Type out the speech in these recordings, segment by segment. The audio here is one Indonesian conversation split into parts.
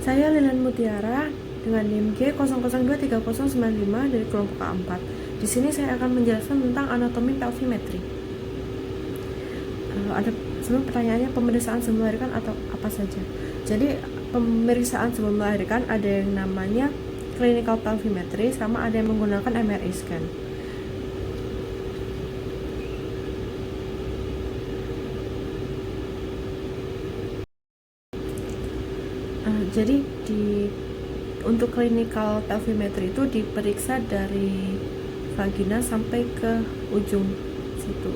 Saya Lilian Mutiara dengan NIM G002395 dari kelompok A4. Di sini saya akan menjelaskan tentang anatomi pelvimetri. Sebelum pertanyaannya, pemeriksaan sebelum melahirkan atau apa saja? Jadi pemeriksaan sebelum melahirkan ada yang namanya clinical pelvimetry, sama ada yang menggunakan MRI scan. Jadi untuk clinical pelvimetry itu diperiksa dari vagina sampai ke ujung situ.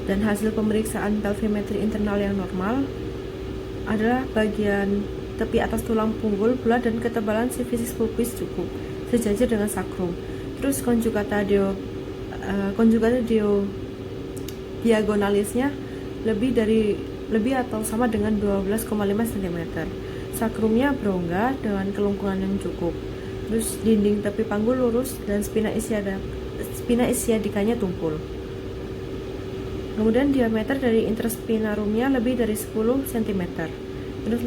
Dan hasil pemeriksaan pelvimetri internal yang normal adalah bagian tepi atas tulang punggul bulat dan ketebalan sifisis pubis cukup, sejajar dengan sakrum. Terus konjugata diagonalisnya lebih atau sama dengan 12,5 cm. Sakrumnya berongga dengan kelungkungan yang cukup. Terus dinding tepi panggul lurus dan spina ischiadicanya tumpul. Kemudian diameter dari interspinarumnya lebih dari 10 cm. Terus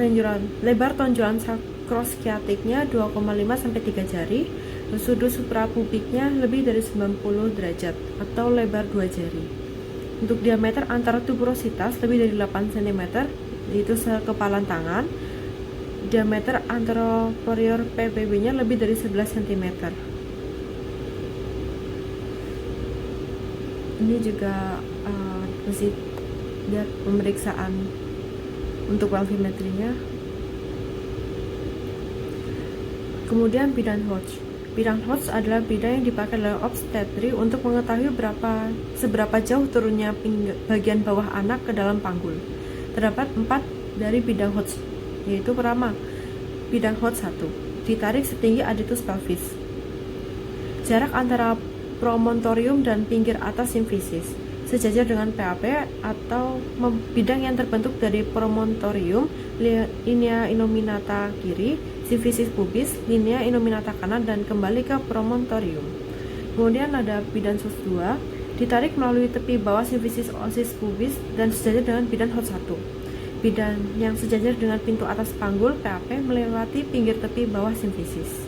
lebar tonjolan sakroskiatiknya 2,5 sampai 3 jari. Terus sudut suprapubiknya lebih dari 90 derajat atau lebar 2 jari. Untuk diameter antara tuberositas lebih dari 8 cm, yaitu sekepalan tangan. Diameter anterosuperior PPB-nya lebih dari 11 cm. Ini juga mesti lihat pemeriksaan untuk pelvimetrinya. Kemudian bidang Hodge. Bidang Hodge adalah bidang yang dipakai oleh obstetri untuk mengetahui seberapa jauh turunnya bagian bawah anak ke dalam panggul. Terdapat 4 dari bidang Hodge, yaitu pertama, bidang Hodge 1, ditarik setinggi adductus pelvis. Jarak antara promontorium dan pinggir atas simfisis, sejajar dengan PAP atau bidang yang terbentuk dari promontorium, linea innominata kiri, simfisis pubis, linea innominata kanan, dan kembali ke promontorium. Kemudian ada bidang Hodge 2, ditarik melalui tepi bawah simfisis osis pubis dan sejajar dengan bidang Hodge 1. Bidang yang sejajar dengan pintu atas panggul PAP melewati pinggir tepi bawah simfisis.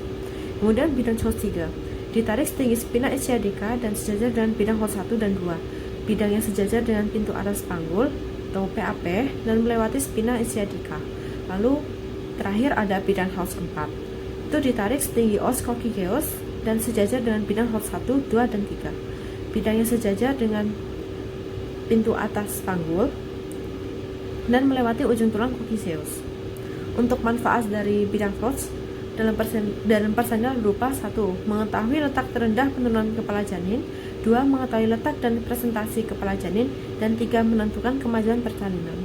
Kemudian bidang Hodge 3, ditarik setinggi spina ischiadica dan sejajar dengan bidang Hodge 1 dan 2. Bidang yang sejajar dengan pintu atas panggul atau PAP dan melewati spina ischiadica. Lalu terakhir ada bidang Hodge 4. Itu ditarik setinggi os coccygeus dan sejajar dengan bidang Hodge 1, 2, dan 3. Bidang yang sejajar dengan pintu atas panggul dan melewati ujung tulang coccygeus. Untuk manfaat dari bidang Hodge dalam persalinan berupa 1. Mengetahui letak terendah penurunan kepala janin, 2. Mengetahui letak dan presentasi kepala janin, dan 3. Menentukan kemajuan persalinan.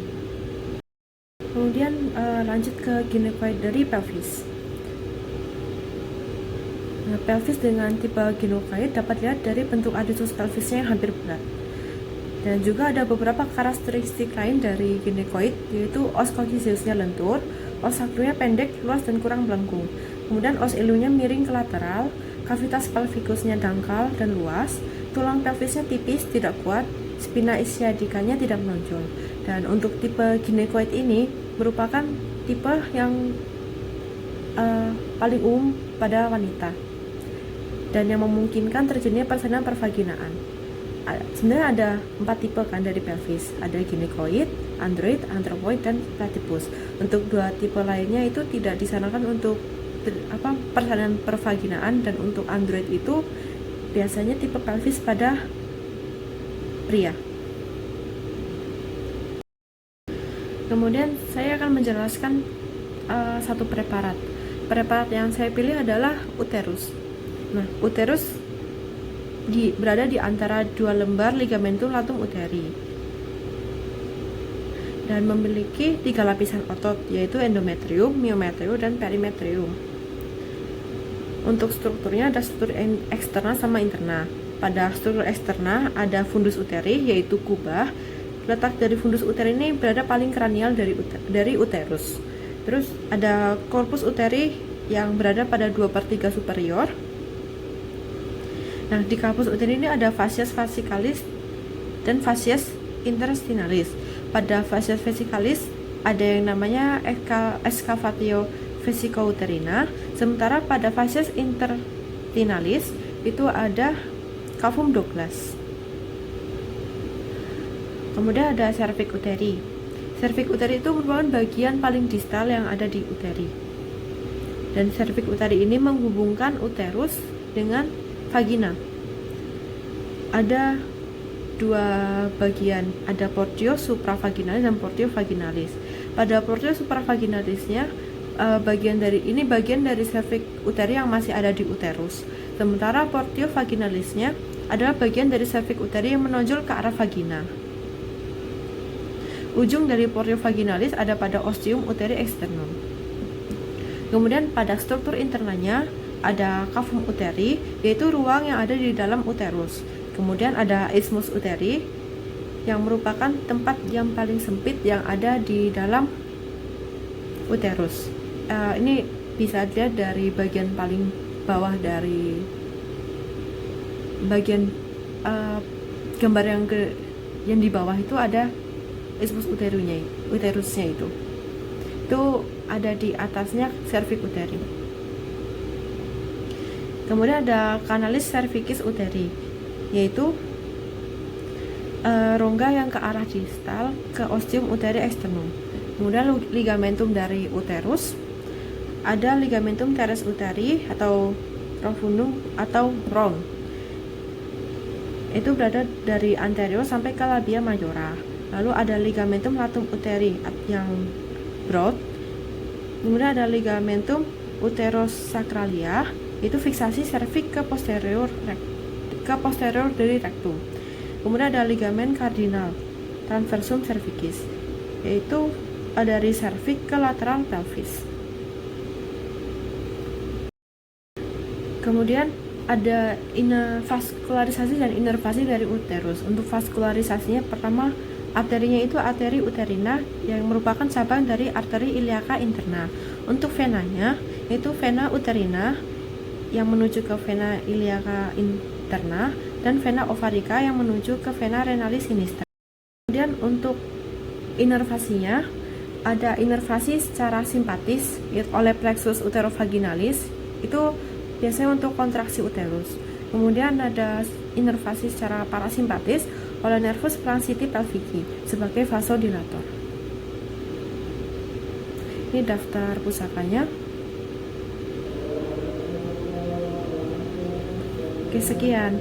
Kemudian lanjut ke ginecoid dari pelvis. Pelvis dengan tipe ginecoid dapat dilihat dari bentuk adductus pelvisnya yang hampir bulat. Dan juga ada beberapa karakteristik lain dari ginecoid, yaitu os coccygeusnya lentur, os sakrumnya pendek, luas, dan kurang melengkung. Kemudian os ilunya miring ke lateral, kavitas pelvikusnya dangkal dan luas, tulang pelvisnya tipis, tidak kuat, spina ischiadicanya tidak menonjol. Dan untuk tipe ginecoid ini merupakan tipe yang paling umum pada wanita dan yang memungkinkan terjadinya persalinan pervaginaan. Sebenarnya ada 4 tipe kan dari pelvis, ada ginecoid, android, anthropoid, dan platypus. Untuk 2 tipe lainnya itu tidak disarankan untuk persalinan pervaginaan, dan untuk android itu biasanya tipe pelvis pada pria. Kemudian saya akan menjelaskan satu preparat. Preparat yang saya pilih adalah uterus. Nah, uterus berada di antara 2 lembar ligamentum latum uteri dan memiliki 3 lapisan otot, yaitu endometrium, myometrium, dan perimetrium. Untuk strukturnya ada struktur eksterna sama interna. Pada struktur eksterna ada fundus uteri, yaitu kubah. Letak dari fundus uteri ini berada paling kranial dari uterus. Terus ada corpus uteri yang berada pada 2/3 superior. Nah, di corpus uteri ini ada fascias vesicalis dan fascias interstitialis. Pada fascias vesicalis ada yang namanya excavatio vesicouterina, sementara pada vases intertinalis itu ada cavum Douglas. Kemudian ada cervix uteri. Cervix uteri itu merupakan bagian paling distal yang ada di uteri. Dan cervix uteri ini menghubungkan uterus dengan vagina. Ada dua bagian, ada portio supravaginalis dan portio vaginalis. Pada portio supravaginalisnya bagian dari cervix uteri yang masih ada di uterus. Sementara portio vaginalisnya adalah bagian dari cervix uteri yang menonjol ke arah vagina. Ujung dari portio vaginalis ada pada ostium uteri externum. Kemudian pada struktur internalnya ada cavum uteri, yaitu ruang yang ada di dalam uterus. Kemudian ada isthmus uteri yang merupakan tempat yang paling sempit yang ada di dalam uterus. Ini bisa dilihat dari bagian paling bawah dari bagian gambar yang di bawah itu ada isthmus uterusnya itu ada di atasnya cervix uteri. Kemudian ada canalis cervicis uteri, yaitu rongga yang ke arah distal ke ostium uteri externum. Kemudian ligamentum dari uterus, ada ligamentum teres uteri atau profundum atau rom. Itu berada dari anterior sampai ke labia majora. Lalu ada ligamentum latum uteri yang broad. Kemudian ada ligamentum uterosacralia, itu fiksasi serviks ke posterior dari rectum. Kemudian ada ligamen cardinal transversum cervicis, yaitu dari serviks ke lateral pelvis. Kemudian ada vaskularisasi dan inervasi dari uterus. Untuk vaskularisasinya, pertama arterinya itu arteri uterina yang merupakan cabang dari arteri iliaca interna. Untuk venanya itu vena uterina yang menuju ke vena iliaca interna dan vena ovarica yang menuju ke vena renalis sinistra. Kemudian untuk inervasinya ada inervasi secara simpatis oleh plexus uterovaginalis, itu biasanya untuk kontraksi uterus. Kemudian ada inervasi secara parasimpatis oleh nervus planciti pelvici sebagai vasodilator. Ini daftar pusakanya. Oke, sekian.